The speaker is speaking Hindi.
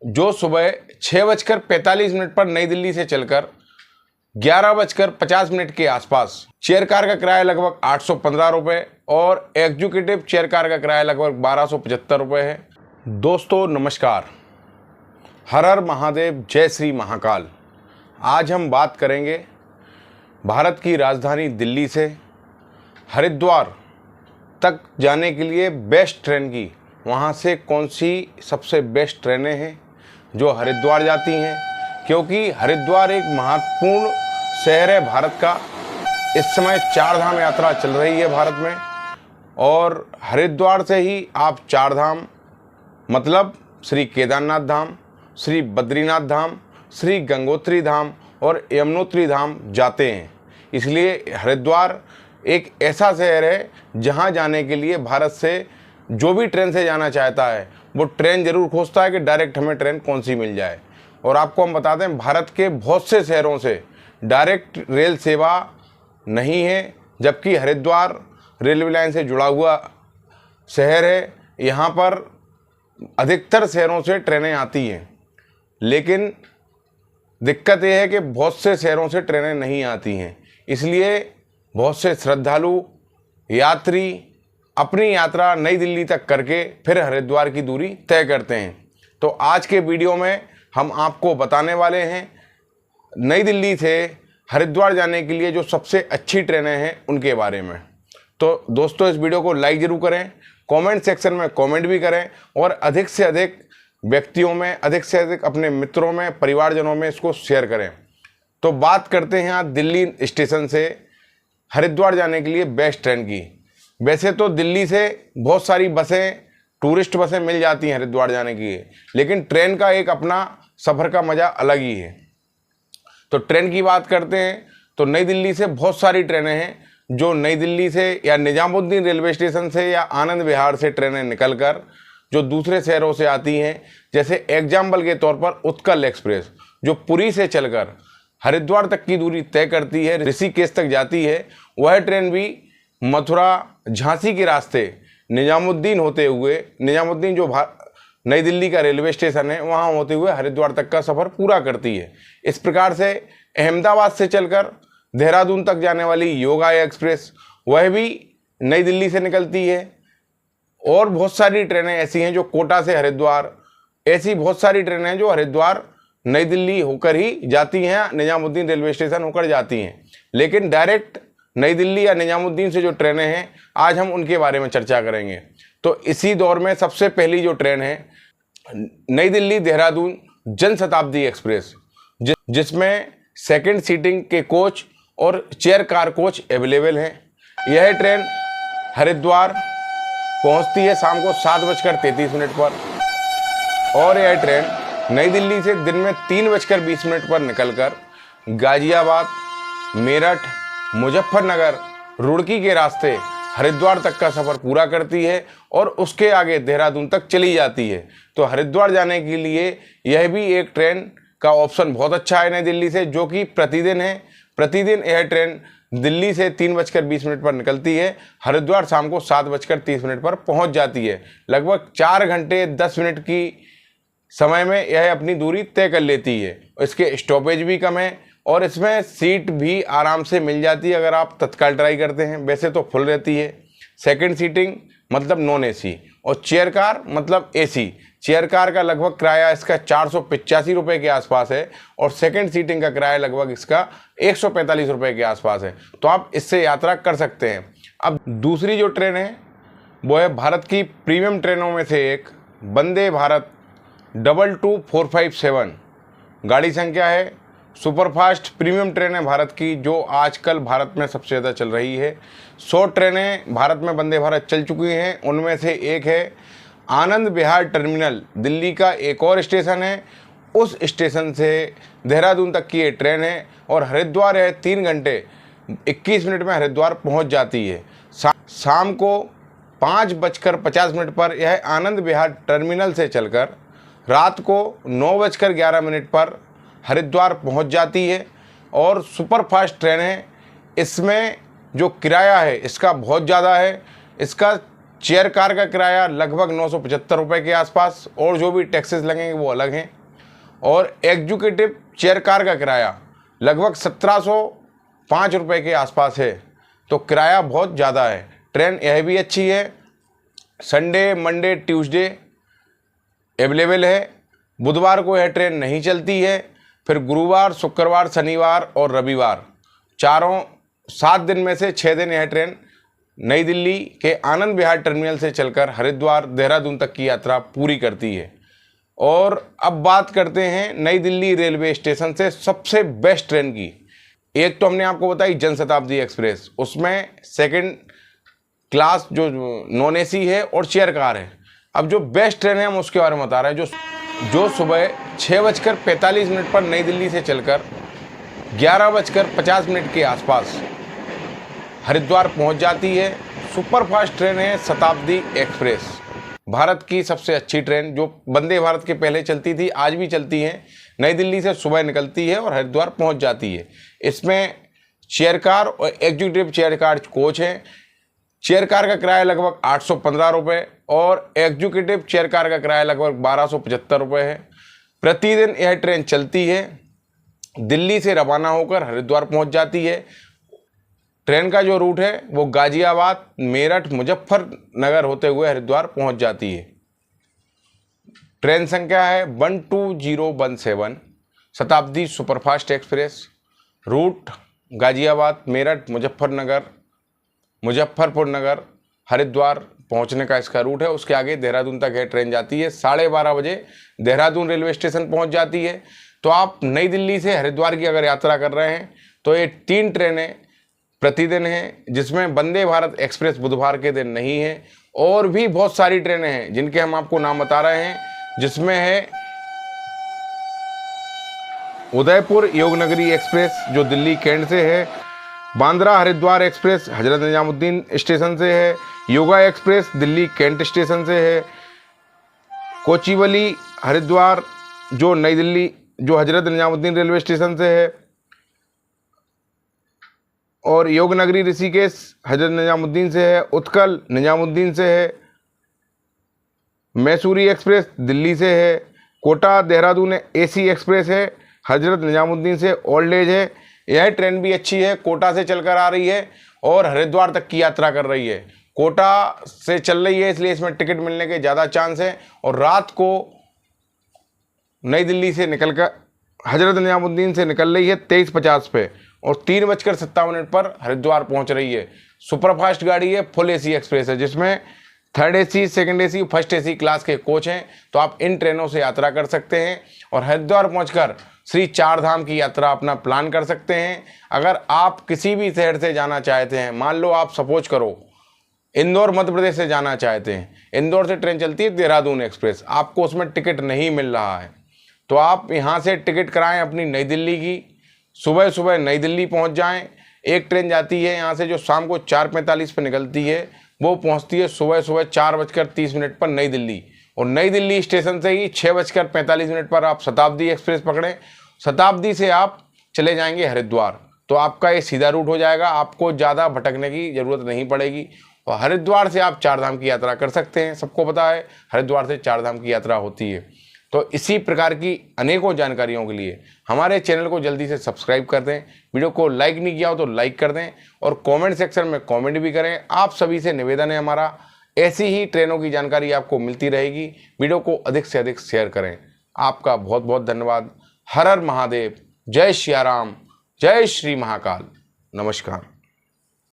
जो सुबह 6:45 पर नई दिल्ली से चलकर 11:50 के आसपास चेयर कार का किराया लगभग 815 रुपये और एग्जीक्यूटिव चेयर कार का किराया लगभग 1275 रुपये है। दोस्तों नमस्कार, हर हर महादेव, जय श्री महाकाल। आज हम बात करेंगे भारत की राजधानी दिल्ली से हरिद्वार तक जाने के लिए बेस्ट ट्रेन की, वहाँ से कौन सी सबसे बेस्ट ट्रेनें हैं जो हरिद्वार जाती हैं, क्योंकि हरिद्वार एक महत्वपूर्ण शहर है भारत का। इस समय चार धाम यात्रा चल रही है भारत में और हरिद्वार से ही आप चार धाम मतलब श्री केदारनाथ धाम, श्री बद्रीनाथ धाम, श्री गंगोत्री धाम और यमुनोत्री धाम जाते हैं। इसलिए हरिद्वार एक ऐसा शहर है जहां जाने के लिए भारत से जो भी ट्रेन से जाना चाहता है वो ट्रेन ज़रूर खोजता है कि डायरेक्ट हमें ट्रेन कौन सी मिल जाए। और आपको हम बताते हैं, भारत के बहुत से शहरों से डायरेक्ट रेल सेवा नहीं है, जबकि हरिद्वार रेलवे लाइन से जुड़ा हुआ शहर है। यहाँ पर अधिकतर शहरों से ट्रेनें आती हैं, लेकिन दिक्कत यह है कि बहुत से शहरों से ट्रेनें नहीं आती हैं। इसलिए बहुत से श्रद्धालु यात्री अपनी यात्रा नई दिल्ली तक करके फिर हरिद्वार की दूरी तय करते हैं। तो आज के वीडियो में हम आपको बताने वाले हैं नई दिल्ली से हरिद्वार जाने के लिए जो सबसे अच्छी ट्रेनें हैं उनके बारे में। तो दोस्तों, इस वीडियो को लाइक ज़रूर करें, कमेंट सेक्शन में कमेंट भी करें और अधिक से अधिक व्यक्तियों में, अधिक से अधिक अपने मित्रों में, परिवारजनों में इसको शेयर करें। तो बात करते हैं आज दिल्ली स्टेशन से हरिद्वार जाने के लिए बेस्ट ट्रेन की। वैसे तो दिल्ली से बहुत सारी बसें, टूरिस्ट बसें मिल जाती हैं हरिद्वार जाने के लिए, लेकिन ट्रेन का एक अपना सफ़र का मज़ा अलग ही है। तो ट्रेन की बात करते हैं तो नई दिल्ली से बहुत सारी ट्रेनें हैं जो नई दिल्ली से या निजामुद्दीन रेलवे स्टेशन से या आनंद विहार से ट्रेनें निकलकर जो दूसरे शहरों से आती हैं। जैसे एग्जाम्पल के तौर पर उत्कल एक्सप्रेस जो पुरी से चलकर हरिद्वार तक की दूरी तय करती है, ऋषिकेश तक जाती है। वह ट्रेन भी मथुरा झांसी के रास्ते निजामुद्दीन होते हुए, निजामुद्दीन जो नई दिल्ली का रेलवे स्टेशन है वहाँ होते हुए हरिद्वार तक का सफ़र पूरा करती है। इस प्रकार से अहमदाबाद से चलकर देहरादून तक जाने वाली योगा एक्सप्रेस वह भी नई दिल्ली से निकलती है। और बहुत सारी ट्रेनें ऐसी हैं जो कोटा से हरिद्वार, ऐसी बहुत सारी ट्रेनें हैं जो हरिद्वार नई दिल्ली होकर ही जाती हैं, निजामुद्दीन रेलवे स्टेशन होकर जाती हैं। लेकिन डायरेक्ट नई दिल्ली या निजामुद्दीन से जो ट्रेनें हैं आज हम उनके बारे में चर्चा करेंगे। तो इसी दौर में सबसे पहली जो ट्रेन है नई दिल्ली देहरादून जनशताब्दी एक्सप्रेस, जिसमें सेकंड सीटिंग के कोच और चेयर कार कोच अवेलेबल हैं। यह ट्रेन हरिद्वार पहुंचती है शाम को 7:33 पर और यह ट्रेन नई दिल्ली से दिन में 3:20 पर निकलकर गाजियाबाद, मेरठ, मुजफ्फरनगर, रुड़की के रास्ते हरिद्वार तक का सफ़र पूरा करती है और उसके आगे देहरादून तक चली जाती है। तो हरिद्वार जाने के लिए यह भी एक ट्रेन का ऑप्शन बहुत अच्छा है नई दिल्ली से, जो कि प्रतिदिन है। प्रतिदिन यह ट्रेन दिल्ली से 3:20 पर निकलती है, हरिद्वार शाम को 7:30 पर पहुंच जाती है। लगभग 4 घंटे 10 मिनट की समय में यह अपनी दूरी तय कर लेती है। इसके स्टॉपेज भी कम है और इसमें सीट भी आराम से मिल जाती है अगर आप तत्काल ट्राई करते हैं। वैसे तो फुल रहती है। सेकंड सीटिंग मतलब नॉन एसी और चेयर कार मतलब एसी। चेयर कार का लगभग किराया इसका 485 रुपये के आसपास है और सेकंड सीटिंग का किराया लगभग इसका 145 रुपये के आसपास है। तो आप इससे यात्रा कर सकते हैं। अब दूसरी जो ट्रेन है वो है भारत की प्रीमियम ट्रेनों में से एक वंदे भारत 22457। गाड़ी संख्या है, सुपरफास्ट प्रीमियम ट्रेन है भारत की, जो आजकल भारत में सबसे ज़्यादा चल रही है। 100 ट्रेनें भारत में वंदे भारत चल चुकी हैं। उनमें से एक है आनंद विहार टर्मिनल, दिल्ली का एक और स्टेशन है। उस स्टेशन से देहरादून तक की ये ट्रेन है और हरिद्वार है 3 घंटे 21 मिनट में हरिद्वार पहुंच जाती है। शाम को 5:50 पर यह आनंद विहार टर्मिनल से चलकर रात को 9:11 पर हरिद्वार पहुंच जाती है और सुपरफास्ट ट्रेन है। इसमें जो किराया है इसका बहुत ज़्यादा है। इसका चेयर कार का किराया लगभग 975 रुपये के आसपास, और जो भी टैक्सेस लगेंगे वो अलग हैं। और एग्जीक्यूटिव चेयर कार का किराया लगभग 1705 रुपये के आसपास है। तो किराया बहुत ज़्यादा है। ट्रेन यह भी अच्छी है, संडे मंडे ट्यूसडे अवेलेबल है। बुधवार को यह ट्रेन नहीं चलती है। फिर गुरुवार, शुक्रवार, शनिवार और रविवार, चारों 7 दिन में से 6 दिन यह ट्रेन नई दिल्ली के आनंद विहार टर्मिनल से चलकर हरिद्वार देहरादून तक की यात्रा पूरी करती है। और अब बात करते हैं नई दिल्ली रेलवे स्टेशन से सबसे बेस्ट ट्रेन की। एक तो हमने आपको बताई जनशताब्दी एक्सप्रेस, उसमें सेकंड क्लास जो नॉन एसी है और चेयर कार है। अब जो बेस्ट ट्रेन है हम उसके बारे में बता रहे हैं, जो सुबह 6:45 पर नई दिल्ली से चलकर 11:50 के आसपास हरिद्वार पहुंच जाती है। सुपरफास्ट ट्रेन है शताब्दी एक्सप्रेस, भारत की सबसे अच्छी ट्रेन, जो वंदे भारत के पहले चलती थी, आज भी चलती है। नई दिल्ली से सुबह निकलती है और हरिद्वार पहुंच जाती है। इसमें चेयर कार और एग्जीक्यूटिव चेयर कार कोच हैं। चेयर कार का किराया लगभग 815 रुपये और एग्जीक्यूटिव चेयर कार का किराया लगभग 1275 रुपये है। प्रतिदिन यह ट्रेन चलती है, दिल्ली से रवाना होकर हरिद्वार पहुंच जाती है। ट्रेन का जो रूट है वो गाजियाबाद, मेरठ, मुजफ्फरनगर होते हुए हरिद्वार पहुंच जाती है। ट्रेन संख्या है 12017, Shatabdi superfast express. Route Ghaziabad, Meerut, Muzaffarpur Nagar, Haridwar पहुंचने का इसका रूट है। उसके आगे देहरादून तक है ट्रेन जाती है। 12:30 बजे देहरादून रेलवे स्टेशन पहुंच जाती है। तो आप नई दिल्ली से हरिद्वार की अगर यात्रा कर रहे हैं तो ये 3 ट्रेनें प्रतिदिन हैं, जिसमें वंदे भारत एक्सप्रेस बुधवार के दिन नहीं है। और भी बहुत सारी ट्रेनें हैं जिनके हम आपको नाम बता रहे हैं, जिसमें है उदयपुर योगनगरी एक्सप्रेस जो दिल्ली कैंट से है, बांद्रा हरिद्वार एक्सप्रेस हजरत निजामुद्दीन स्टेशन से है, Yoga express Delhi cantt station से है, कोचीवली हरिद्वार जो नई दिल्ली जो हजरत निजामुद्दीन रेलवे स्टेशन से है, और योगनगरी ऋषिकेश हजरत निजामुद्दीन से है, उत्कल निजामुद्दीन से है, मैसूरी एक्सप्रेस दिल्ली से है, कोटा देहरादून एसी एक्सप्रेस है, हजरत निजामुद्दीन से ओल्ड एज है। यह ट्रेन भी अच्छी है, कोटा से चलकर आ रही है और हरिद्वार तक की यात्रा कर रही है। कोटा से चल रही है इसलिए इसमें टिकट मिलने के ज़्यादा चांस हैं। और रात को नई दिल्ली से निकलकर हजरत निजामुद्दीन से निकल रही है 23:50 पे और 3:57 पर हरिद्वार पहुंच रही है। सुपरफास्ट गाड़ी है, फुल एसी एक्सप्रेस है, जिसमें 3rd AC, 2nd AC, 1st AC class के कोच हैं। तो आप इन ट्रेनों से यात्रा कर सकते हैं और हरिद्वार पहुंचकर श्री चार धाम की यात्रा अपना प्लान कर सकते हैं। अगर आप किसी भी शहर से जाना चाहते हैं, मान लो आप सपोज करो इंदौर मध्य प्रदेश से जाना चाहते हैं, इंदौर से ट्रेन चलती है देहरादून एक्सप्रेस, आपको उसमें टिकट नहीं मिल रहा है, तो आप यहाँ से टिकट कराएं अपनी नई दिल्ली की। सुबह सुबह नई दिल्ली पहुँच जाएं। एक ट्रेन जाती है यहाँ से जो शाम को 4:45 पर निकलती है, वो पहुँचती है सुबह सुबह 4:30 पर नई दिल्ली। और नई दिल्ली स्टेशन से ही 6:45 पर आप शताब्दी एक्सप्रेस पकड़ें। शताब्दी से आप चले जाएंगे हरिद्वार, तो आपका ये सीधा रूट हो जाएगा, आपको ज़्यादा भटकने की ज़रूरत नहीं पड़ेगी। और हरिद्वार से आप चार धाम की यात्रा कर सकते हैं। सबको पता है हरिद्वार से चार धाम की यात्रा होती है। तो इसी प्रकार की अनेकों जानकारियों के लिए हमारे चैनल को जल्दी से सब्सक्राइब कर दें। वीडियो को लाइक नहीं किया हो तो लाइक कर दें और कमेंट सेक्शन में कमेंट भी करें। आप सभी से निवेदन है हमारा, ऐसी ही ट्रेनों की जानकारी आपको मिलती रहेगी। वीडियो को अधिक से अधिक शेयर करें। आपका बहुत बहुत धन्यवाद। हर हर महादेव, जय श्री राम, जय श्री महाकाल, नमस्कार।